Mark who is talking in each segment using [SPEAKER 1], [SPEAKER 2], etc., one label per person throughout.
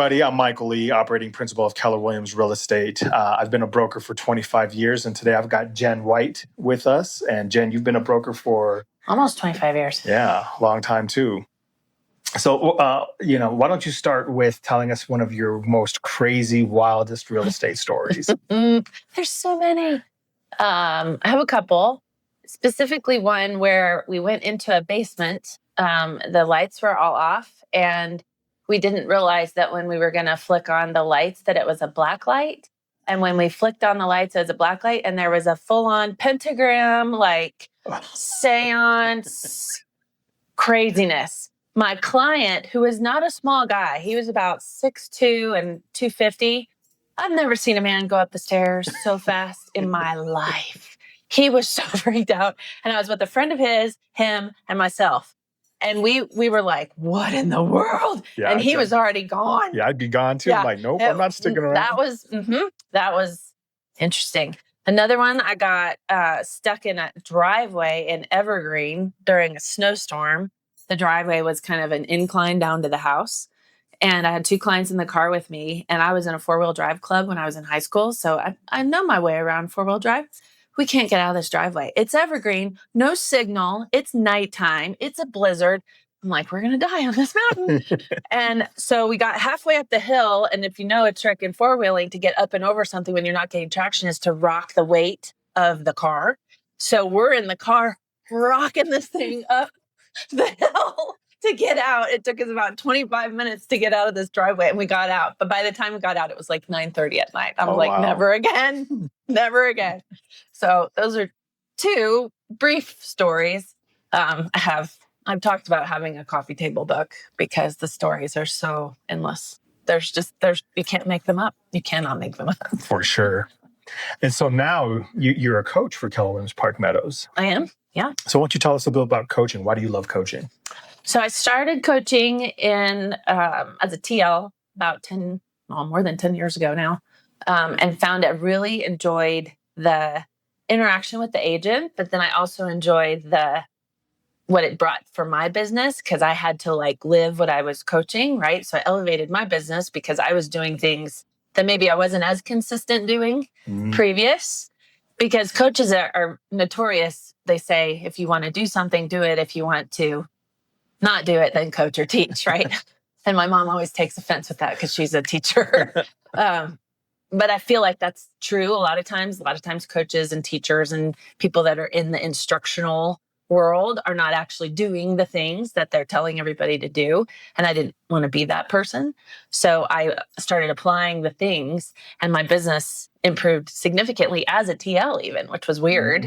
[SPEAKER 1] everybody. I'm Michael Lee, operating principal of Keller Williams Real Estate. I've been a broker for 25 years, and today I've got Jen White with us. And Jen, you've been a broker for...
[SPEAKER 2] Almost 25 years.
[SPEAKER 1] Yeah, long time too. So, why don't you start with telling us one of your most crazy, wildest real estate stories?
[SPEAKER 2] There's so many. I have a couple, specifically one where we went into a basement. The lights were all off, and we didn't realize that when we were going to flick on the lights that it was a blacklight. And when we flicked on the lights, it was a blacklight, and there was a full-on pentagram, like seance craziness. My client, who is not a small guy, he was about 6'2" and 250. I've never seen a man go up the stairs so fast in my life. He was so freaked out. And I was with a friend of his, him, and myself. And we were like, what in the world?
[SPEAKER 1] Yeah,
[SPEAKER 2] and he was already gone.
[SPEAKER 1] Yeah, I'd be gone too.
[SPEAKER 2] Yeah.
[SPEAKER 1] I'm like, nope, I'm not sticking around.
[SPEAKER 2] That was interesting. Another one, I got stuck in a driveway in Evergreen during a snowstorm. The driveway was kind of an incline down to the house. And I had two clients in the car with me. And I was in a four-wheel drive club when I was in high school. So I know my way around four-wheel drive. We can't get out of this driveway. It's Evergreen, no signal. It's nighttime. It's a blizzard. I'm like, we're going to die on this mountain. And so we got halfway up the hill. And if you know a trick in four-wheeling to get up and over something when you're not getting traction is to rock the weight of the car. So we're in the car rocking this thing up the hill to get out. It took us about 25 minutes to get out of this driveway, and we got out. But by the time we got out, it was like 9:30 at night. I'm like, wow. Never again, never again. So those are two brief stories. I've talked about having a coffee table book because the stories are so endless. You can't make them up. You cannot make them up.
[SPEAKER 1] For sure. And so now you're a coach for Keller Williams Park Meadows.
[SPEAKER 2] I am. Yeah.
[SPEAKER 1] So why don't you tell us a bit about coaching? Why do you love coaching?
[SPEAKER 2] So I started coaching as a TL about more than 10 years ago now, and found I really enjoyed the interaction with the agent, but then I also enjoyed what it brought for my business because I had to live what I was coaching, right? So I elevated my business because I was doing things that maybe I wasn't as consistent doing previous. Because coaches are notorious. They say, if you want to do something, do it. If you want to not do it, then coach or teach, right? And my mom always takes offense with that because she's a teacher. But I feel like that's true a lot of times. A lot of times coaches and teachers and people that are in the instructional world are not actually doing the things that they're telling everybody to do. And I didn't want to be that person. So I started applying the things, and my business improved significantly as a TL even, which was weird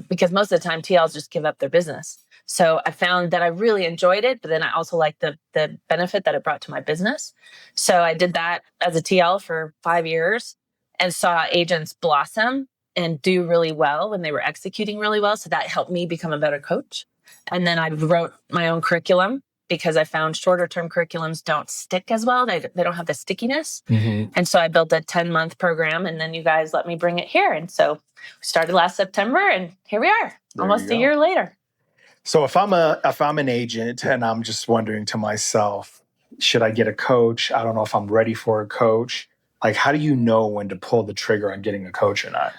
[SPEAKER 2] because most of the time TLs just give up their business. So I found that I really enjoyed it, but then I also liked the benefit that it brought to my business. So I did that as a TL for 5 years and saw agents blossom and do really well when they were executing really well. So that helped me become a better coach. And then I wrote my own curriculum because I found shorter term curriculums don't stick as well. They don't have the stickiness. And so I built a 10-month program, and then you guys let me bring it here. And so we started last September, and here we are, almost a year later.
[SPEAKER 1] So if I'm an agent and I'm just wondering to myself, should I get a coach? I don't know if I'm ready for a coach. How do you know when to pull the trigger on getting a coach or not?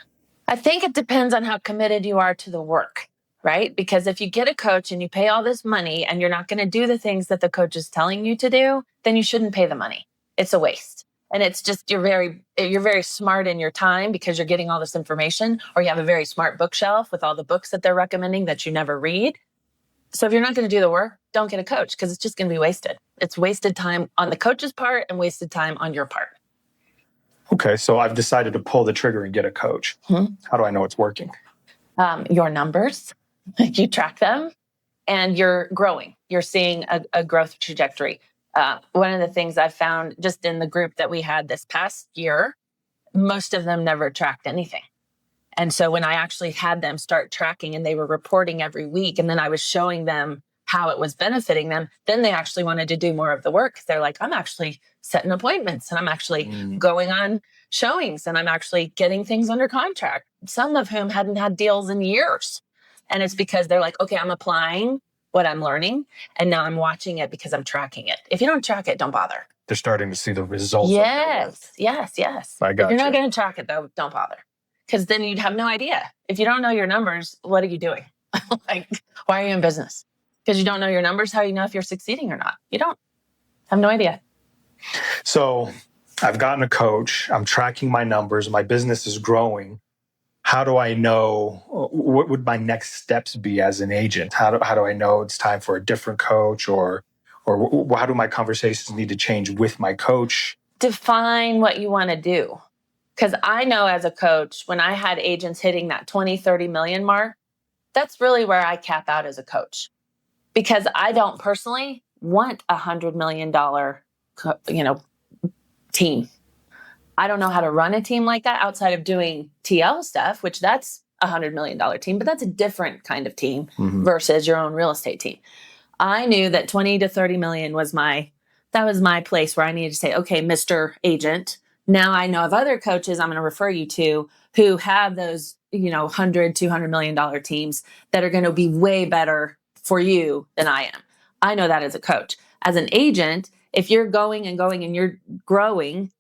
[SPEAKER 2] I think it depends on how committed you are to the work, right? Because if you get a coach and you pay all this money and you're not going to do the things that the coach is telling you to do, then you shouldn't pay the money. It's a waste. And it's just, you're very smart in your time because you're getting all this information, or you have a very smart bookshelf with all the books that they're recommending that you never read. So if you're not going to do the work, don't get a coach because it's just going to be wasted. It's wasted time on the coach's part and wasted time on your part.
[SPEAKER 1] Okay, so I've decided to pull the trigger and get a coach. How do I know it's working?
[SPEAKER 2] Your numbers, you track them, and you're growing. You're seeing a growth trajectory. One of the things I found just in the group that we had this past year, most of them never tracked anything. And so when I actually had them start tracking and they were reporting every week, and then I was showing them how it was benefiting them, then they actually wanted to do more of the work. They're like, I'm actually setting appointments, and I'm actually going on showings, and I'm actually getting things under contract. Some of whom hadn't had deals in years. And it's because they're like, okay, I'm applying what I'm learning, and now I'm watching it because I'm tracking it. If you don't track it, don't bother.
[SPEAKER 1] they're starting to see the results of their work.
[SPEAKER 2] Yes.
[SPEAKER 1] I
[SPEAKER 2] If
[SPEAKER 1] got
[SPEAKER 2] you're not
[SPEAKER 1] you.
[SPEAKER 2] going to track it, though, don't bother. Because then you'd have no idea. If you don't know your numbers, what are you doing? Like, why are you in business? Because you don't know your numbers. How do you know if you're succeeding or not? You don't. Have no idea.
[SPEAKER 1] So I've gotten a coach. I'm tracking my numbers. My business is growing. How do I know what would my next steps be as an agent? How do I know it's time for a different coach, or how do my conversations need to change with my coach?
[SPEAKER 2] Define what you want to do. Because I know as a coach, when I had agents hitting that 20, 30 million mark, that's really where I cap out as a coach. Because I don't personally want $100 million, team. I don't know how to run a team like that outside of doing TL stuff, which that's $100 million team, but that's a different kind of team versus your own real estate team. I knew that 20 to 30 million was my place where I needed to say, okay, Mr. Agent, now I know of other coaches I'm going to refer you to who have those, $100, $200 million teams that are going to be way better for you than I am. I know that as a coach. As an agent, if you're going and you're growing,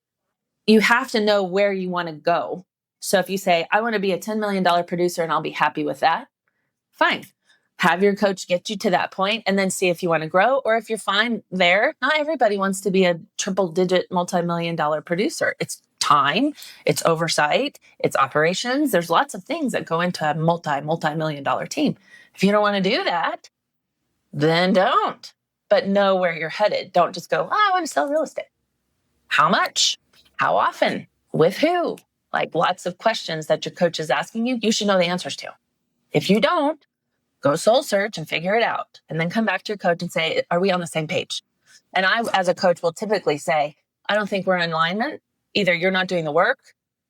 [SPEAKER 2] you have to know where you want to go. So if you say, I want to be a $10 million producer and I'll be happy with that, fine. Have your coach get you to that point and then see if you want to grow, or if you're fine there. Not everybody wants to be a triple-digit multi-million-dollar producer. It's time, it's oversight, it's operations. There's lots of things that go into a multi-million-dollar team. If you don't want to do that, then don't. But know where you're headed. Don't just go, I want to sell real estate. How much? How often? With who? Like, lots of questions that your coach is asking you, you should know the answers to. If you don't, go soul search and figure it out. And then come back to your coach and say, are we on the same page? And I, as a coach, will typically say, I don't think we're in alignment. Either you're not doing the work,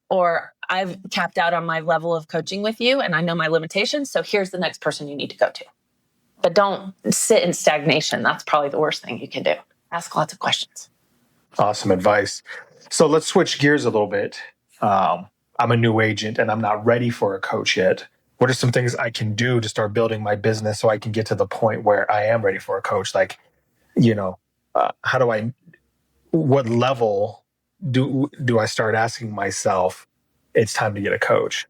[SPEAKER 2] or I've capped out on my level of coaching with you and I know my limitations. So here's the next person you need to go to. But don't sit in stagnation. That's probably the worst thing you can do. Ask lots of questions.
[SPEAKER 1] Awesome advice. So let's switch gears a little bit. I'm a new agent and I'm not ready for a coach yet. What are some things I can do to start building my business so I can get to the point where I am ready for a coach? Like, what level do I start asking myself, it's time to get a coach?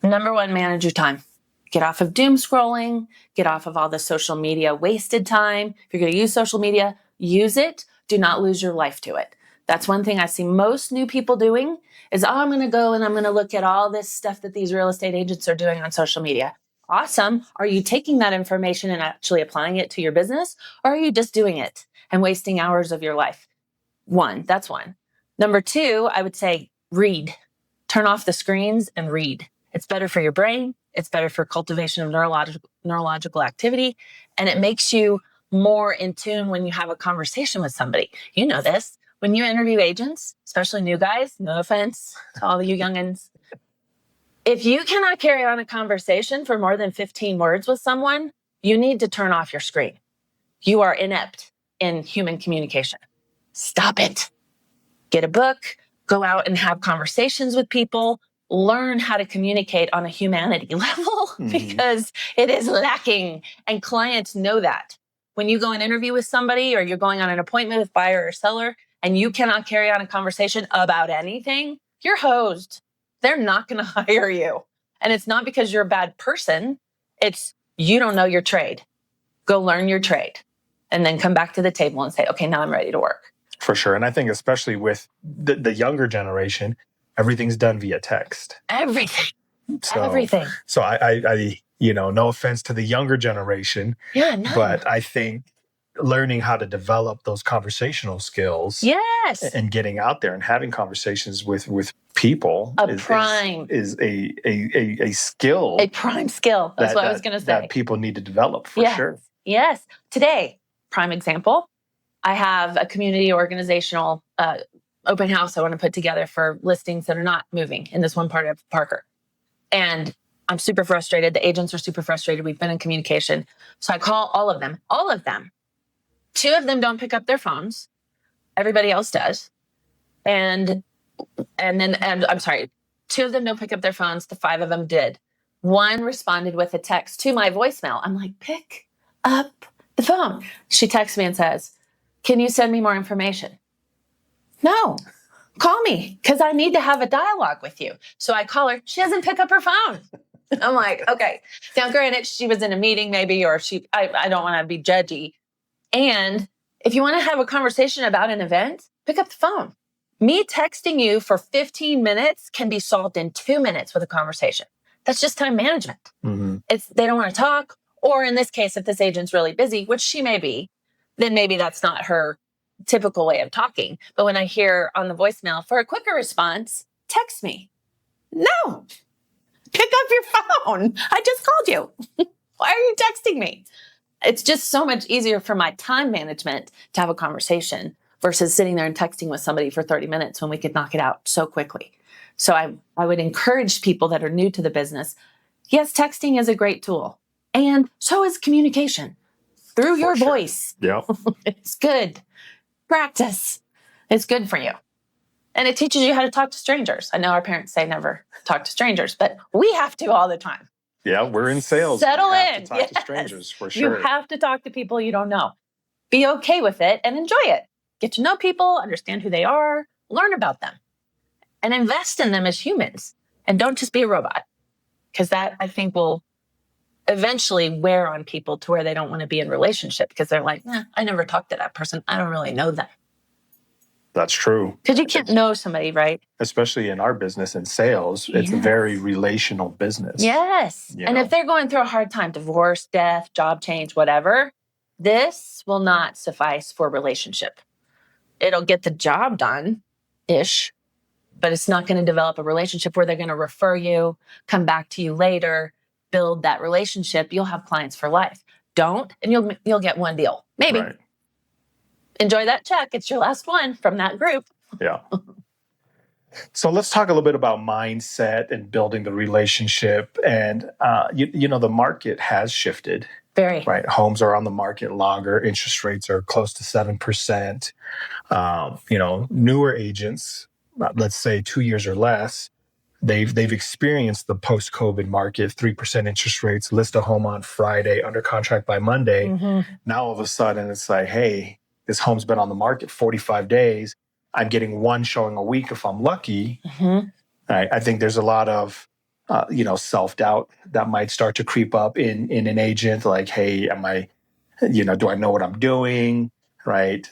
[SPEAKER 2] Number one, manage your time. Get off of doom scrolling. Get off of all the social media wasted time. If you're going to use social media, use it. Do not lose your life to it. That's one thing I see most new people doing is, I'm going to go and I'm going to look at all this stuff that these real estate agents are doing on social media. Awesome. Are you taking that information and actually applying it to your business? Or are you just doing it and wasting hours of your life? That's one. Number two, I would say read. Turn off the screens and read. It's better for your brain. It's better for cultivation of neurological activity. And it makes you more in tune when you have a conversation with somebody. You know this. When you interview agents, especially new guys, no offense to all you youngins, if you cannot carry on a conversation for more than 15 words with someone, you need to turn off your screen. You are inept in human communication. Stop it. Get a book, go out and have conversations with people, learn how to communicate on a humanity level because it is lacking, and clients know that. When you go and interview with somebody or you're going on an appointment with buyer or seller and you cannot carry on a conversation about anything, you're hosed. They're not going to hire you. And it's not because you're a bad person. It's you don't know your trade. Go learn your trade and then come back to the table and say, okay, now I'm ready to work.
[SPEAKER 1] For sure. And I think especially with the younger generation, everything's done via text.
[SPEAKER 2] Everything.
[SPEAKER 1] So I no offense to the younger generation.
[SPEAKER 2] Yeah, no.
[SPEAKER 1] But I think learning how to develop those conversational skills,
[SPEAKER 2] yes,
[SPEAKER 1] and getting out there and having conversations with people is a skill.
[SPEAKER 2] A prime skill. That's what I was going to say.
[SPEAKER 1] That people need to develop for sure.
[SPEAKER 2] Yes. Today, prime example, I have a community organizational open house I want to put together for listings that are not moving in this one part of Parker. And I'm super frustrated. The agents are super frustrated. We've been in communication. So I call all of them. Two of them don't pick up their phones. Everybody else does. And I'm sorry, two of them don't pick up their phones. The five of them did. One responded with a text to my voicemail. I'm like, pick up the phone. She texts me and says, can you send me more information? No, call me because I need to have a dialogue with you. So I call her. She doesn't pick up her phone. I'm like, okay. Now, granted, she was in a meeting maybe, or I don't want to be judgy. And if you want to have a conversation about an event, pick up the phone. Me texting you for 15 minutes can be solved in 2 minutes with a conversation. That's just time management.
[SPEAKER 1] Mm-hmm.
[SPEAKER 2] They don't want to talk. Or in this case, if this agent's really busy, which she may be, then maybe that's not her typical way of talking. But when I hear on the voicemail, for a quicker response, text me. No, pick up your phone. I just called you. Why are you texting me? It's just so much easier for my time management to have a conversation versus sitting there and texting with somebody for 30 minutes when we could knock it out so quickly. So I would encourage people that are new to the business. Yes, texting is a great tool. And so is communication through your voice.
[SPEAKER 1] Yeah.
[SPEAKER 2] It's good. Practice. It's good for you. And it teaches you how to talk to strangers. I know our parents say never talk to strangers, but we have to all the time.
[SPEAKER 1] Yeah, we're in sales.
[SPEAKER 2] Settle
[SPEAKER 1] we have
[SPEAKER 2] in.
[SPEAKER 1] to talk to strangers for sure.
[SPEAKER 2] You have to talk to people you don't know. Be okay with it and enjoy it. Get to know people, understand who they are, learn about them, and invest in them as humans. And don't just be a robot, because that, I think, will eventually wear on people to where they don't want to be in relationship because they're like, I never talked to that person. I don't really know them.
[SPEAKER 1] That's true.
[SPEAKER 2] Because you can't know somebody, right?
[SPEAKER 1] Especially in our business in sales, it's a very relational business.
[SPEAKER 2] Yes. And if they're going through a hard time, divorce, death, job change, whatever, this will not suffice for relationship. It'll get the job done-ish, but it's not going to develop a relationship where they're going to refer you, come back to you later, build that relationship. You'll have clients for life. Don't, and you'll get one deal. Maybe.
[SPEAKER 1] Right.
[SPEAKER 2] Enjoy that check. It's your last one from that group.
[SPEAKER 1] Yeah. So let's talk a little bit about mindset and building the relationship. And, the market has shifted.
[SPEAKER 2] Very.
[SPEAKER 1] Right. Homes are on the market longer. Interest rates are close to 7%. Newer agents, let's say 2 years or less, they've experienced the post-COVID market, 3% interest rates, list a home on Friday, under contract by Monday. Mm-hmm. Now all of a sudden it's like, hey, this home's been on the market 45 days. I'm getting one showing a week if I'm lucky. Mm-hmm. I think there's a lot of, self-doubt that might start to creep up in an agent. Like, hey, do I know what I'm doing? Right.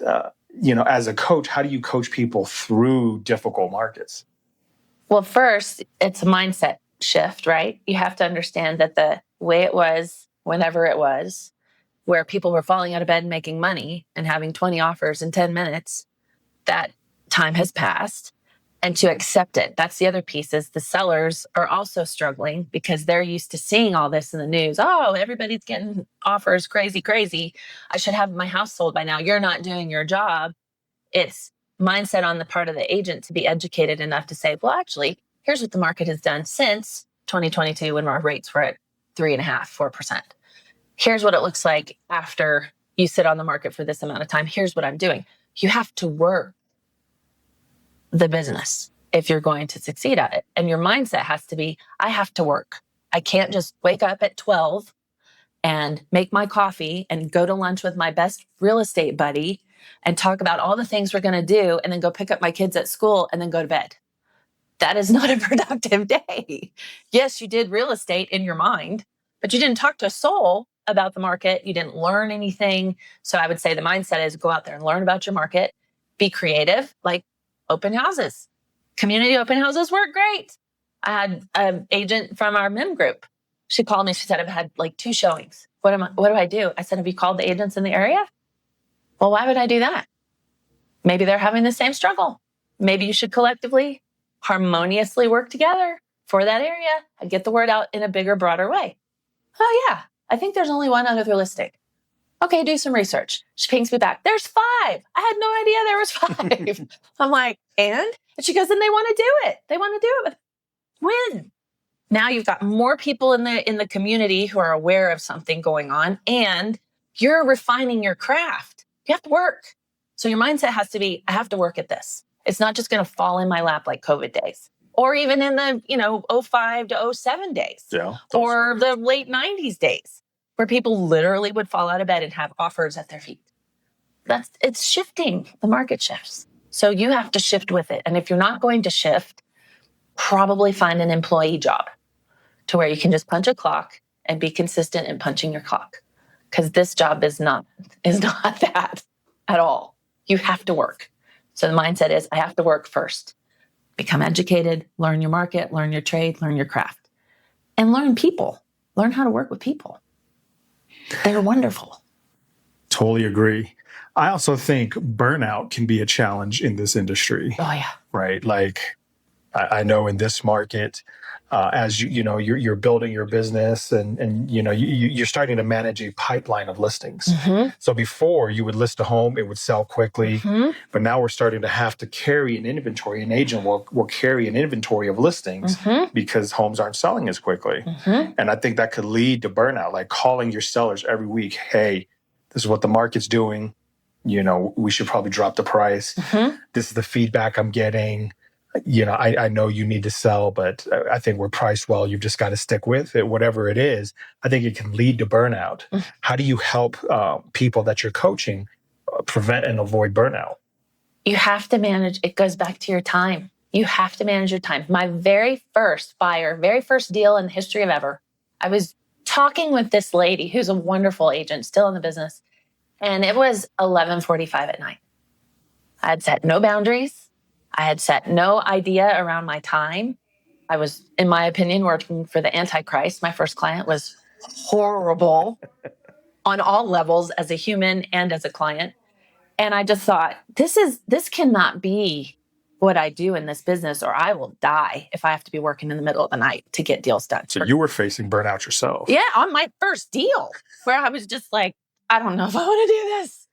[SPEAKER 1] As a coach, how do you coach people through difficult markets?
[SPEAKER 2] Well, first, it's a mindset shift, right? You have to understand that the way it was, whenever it was, where people were falling out of bed and making money and having 20 offers in 10 minutes, that time has passed. And to accept it. That's the other piece, is the sellers are also struggling because they're used to seeing all this in the news. Oh, everybody's getting offers, crazy. I should have my house sold by now. You're not doing your job. It's mindset on the part of the agent to be educated enough to say, well, actually, here's what the market has done since 2022 when our rates were at 3.5%, 4%. Here's what it looks like after you sit on the market for this amount of time. Here's what I'm doing. You have to work the business if you're going to succeed at it. And your mindset has to be, I have to work. I can't just wake up at 12 and make my coffee and go to lunch with my best real estate buddy and talk about all the things we're going to do and then go pick up my kids at school and then go to bed. That is not a productive day. Yes, you did real estate in your mind, but you didn't talk to a soul about the market. You didn't learn anything. So I would say the mindset is go out there and learn about your market, be creative, like open houses. Community open houses work great. I had an agent from our MIM group. She called me. She said, I've had like 2 showings. What do I do? I said, have you called the agents in the area? Well, why would I do that? Maybe they're having the same struggle. Maybe you should collectively, harmoniously work together for that area and get the word out in a bigger, broader way. Oh yeah, I think there's only one other listing. Okay, do some research. She pings me back. There's 5. I had no idea there was 5. I'm like, and she goes, and they want to do it. They want to do it. When? Now you've got more people in the community who are aware of something going on, and you're refining your craft. You have to work. So your mindset has to be, I have to work at this. It's not just going to fall in my lap like COVID days, or even in the 05 to 07 days, or the late 90s days, where people literally would fall out of bed and have offers at their feet. It's shifting. The market shifts. So you have to shift with it. And if you're not going to shift, probably find an employee job to where you can just punch a clock and be consistent in punching your clock. Because this job is not that at all. You have to work. So the mindset is, I have to work first. Become educated, learn your market, learn your trade, learn your craft, and learn people. Learn how to work with people. They're wonderful.
[SPEAKER 1] Totally agree. I also think burnout can be a challenge in this industry.
[SPEAKER 2] Oh, yeah.
[SPEAKER 1] Right? Like, I know in this market, as you're building your business and you're starting to manage a pipeline of listings.
[SPEAKER 2] Mm-hmm.
[SPEAKER 1] So before you would list a home, it would sell quickly,
[SPEAKER 2] Mm-hmm.
[SPEAKER 1] but now we're starting to have to carry an inventory. An agent will carry an inventory of listings because homes aren't selling as quickly. And I think that could lead to burnout, like calling your sellers every week. Hey, this is what the market's doing. We should probably drop the price. This is the feedback I'm getting. I know you need to sell, but I think we're priced well. You've just got to stick with it, whatever it is. I think it can lead to burnout. How do you help people that you're coaching prevent and avoid burnout?
[SPEAKER 2] You have to manage. It goes back to your time. You have to manage your time. My very first buyer, very first deal in the history of ever, I was talking with this lady who's a wonderful agent, still in the business, and it was 11:45 at night. I had set no boundaries. I had set no idea around my time. I was, in my opinion, working for the Antichrist. My first client was horrible on all levels as a human and as a client. And I just thought, this cannot be what I do in this business, or I will die if I have to be working in the middle of the night to get deals done.
[SPEAKER 1] So you were facing burnout yourself.
[SPEAKER 2] Yeah, on my first deal, where I was just like, I don't know if I want to do this.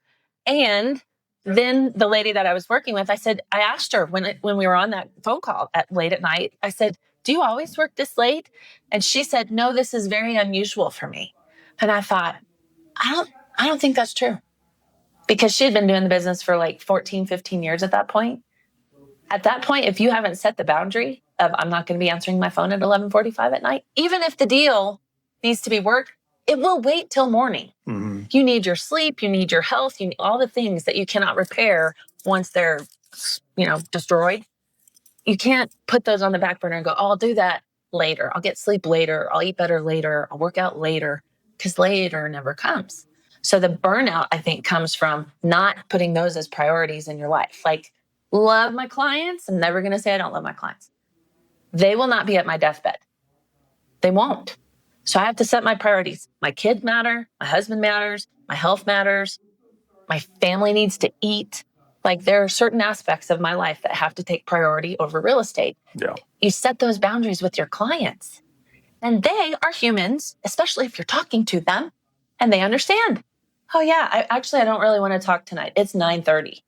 [SPEAKER 2] And then the lady that I was working with, I asked her when we were on that phone call late at night, I said, do you always work this late? And she said, no, this is very unusual for me. And I thought, I don't think that's true. Because she had been doing the business for like 14, 15 years at that point. At that point, if you haven't set the boundary of I'm not going to be answering my phone at 11:45 at night, even if the deal needs to be worked, it will wait till morning. You need your sleep, you need your health, you need all the things that you cannot repair once they're, destroyed. You can't put those on the back burner and go, oh, I'll do that later. I'll get sleep later. I'll eat better later. I'll work out later, because later never comes. So the burnout, I think, comes from not putting those as priorities in your life. Like, love my clients. I'm never going to say I don't love my clients. They will not be at my deathbed. They won't. So I have to set my priorities. My kids matter. My husband matters. My health matters. My family needs to eat. Like, there are certain aspects of my life that have to take priority over real estate.
[SPEAKER 1] Yeah.
[SPEAKER 2] You set those boundaries with your clients. And they are humans, especially if you're talking to them and they understand. Oh, yeah, I don't really want to talk tonight. It's 9:30.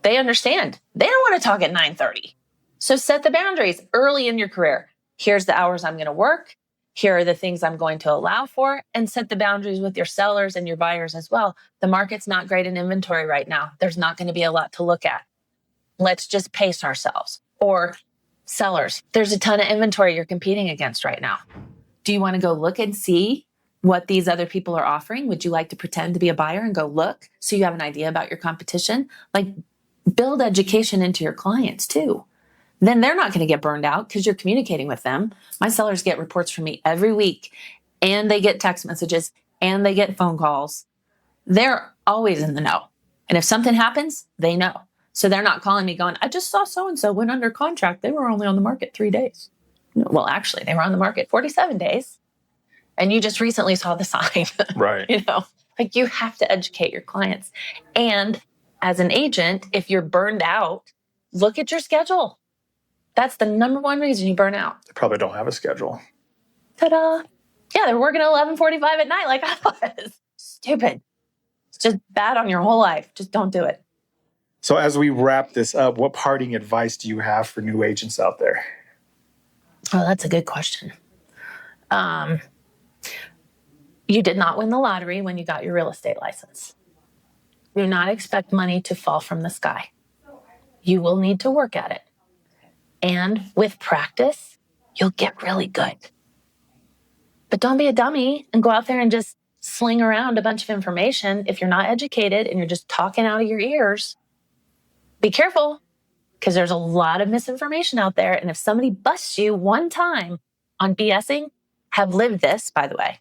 [SPEAKER 2] They understand. They don't want to talk at 9:30. So set the boundaries early in your career. Here's the hours I'm going to work. Here are the things I'm going to allow for, and set the boundaries with your sellers and your buyers as well. The market's not great in inventory right now. There's not going to be a lot to look at. Let's just pace ourselves. Or sellers, there's a ton of inventory you're competing against right now. Do you want to go look and see what these other people are offering? Would you like to pretend to be a buyer and go look so you have an idea about your competition? Like, build education into your clients too. Then they're not going to get burned out because you're communicating with them. My sellers get reports from me every week, and they get text messages, and they get phone calls. They're always in the know. And if something happens, they know. So they're not calling me going, I just saw so-and-so went under contract. They were only on the market 3 days. Well, actually, they were on the market 47 days. And you just recently saw the sign.
[SPEAKER 1] Right.
[SPEAKER 2] Like, you have to educate your clients. And as an agent, if you're burned out, look at your schedule. That's the number one reason you burn out.
[SPEAKER 1] They probably don't have a schedule.
[SPEAKER 2] Ta-da. Yeah, they're working at 11:45 at night like I was. Stupid. It's just bad on your whole life. Just don't do it.
[SPEAKER 1] So as we wrap this up, what parting advice do you have for new agents out there?
[SPEAKER 2] Oh, that's a good question. You did not win the lottery when you got your real estate license. Do not expect money to fall from the sky. You will need to work at it. And with practice, you'll get really good. But don't be a dummy and go out there and just sling around a bunch of information. If you're not educated and you're just talking out of your ears, be careful, because there's a lot of misinformation out there. And if somebody busts you one time on BSing, have lived this, by the way,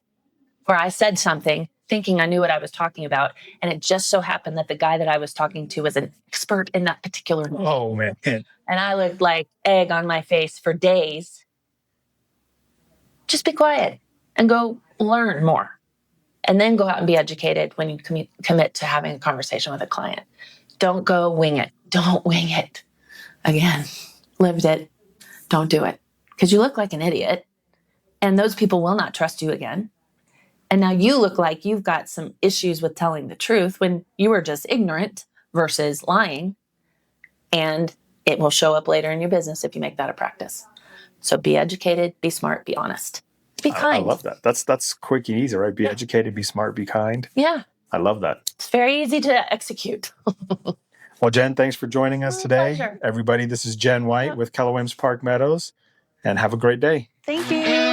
[SPEAKER 2] where I said something thinking I knew what I was talking about. And it just so happened that the guy that I was talking to was an expert in that particular niche.
[SPEAKER 1] Oh, man.
[SPEAKER 2] And I looked like egg on my face for days. Just be quiet and go learn more. And then go out and be educated when you commit to having a conversation with a client. Don't go wing it. Don't wing it. Again, lived it. Don't do it. Because you look like an idiot. And those people will not trust you again. And now you look like you've got some issues with telling the truth when you were just ignorant versus lying. And it will show up later in your business if you make that a practice. So be educated, be smart, be honest. Be kind.
[SPEAKER 1] I love that. That's quick and easy, right? Be educated, be smart, be kind.
[SPEAKER 2] Yeah.
[SPEAKER 1] I love that.
[SPEAKER 2] It's very easy to execute.
[SPEAKER 1] Well, Jen, thanks for joining us today.
[SPEAKER 2] Pleasure.
[SPEAKER 1] Everybody, this is Jen White with Keller Williams Park Meadows, and have a great day.
[SPEAKER 2] Thank you.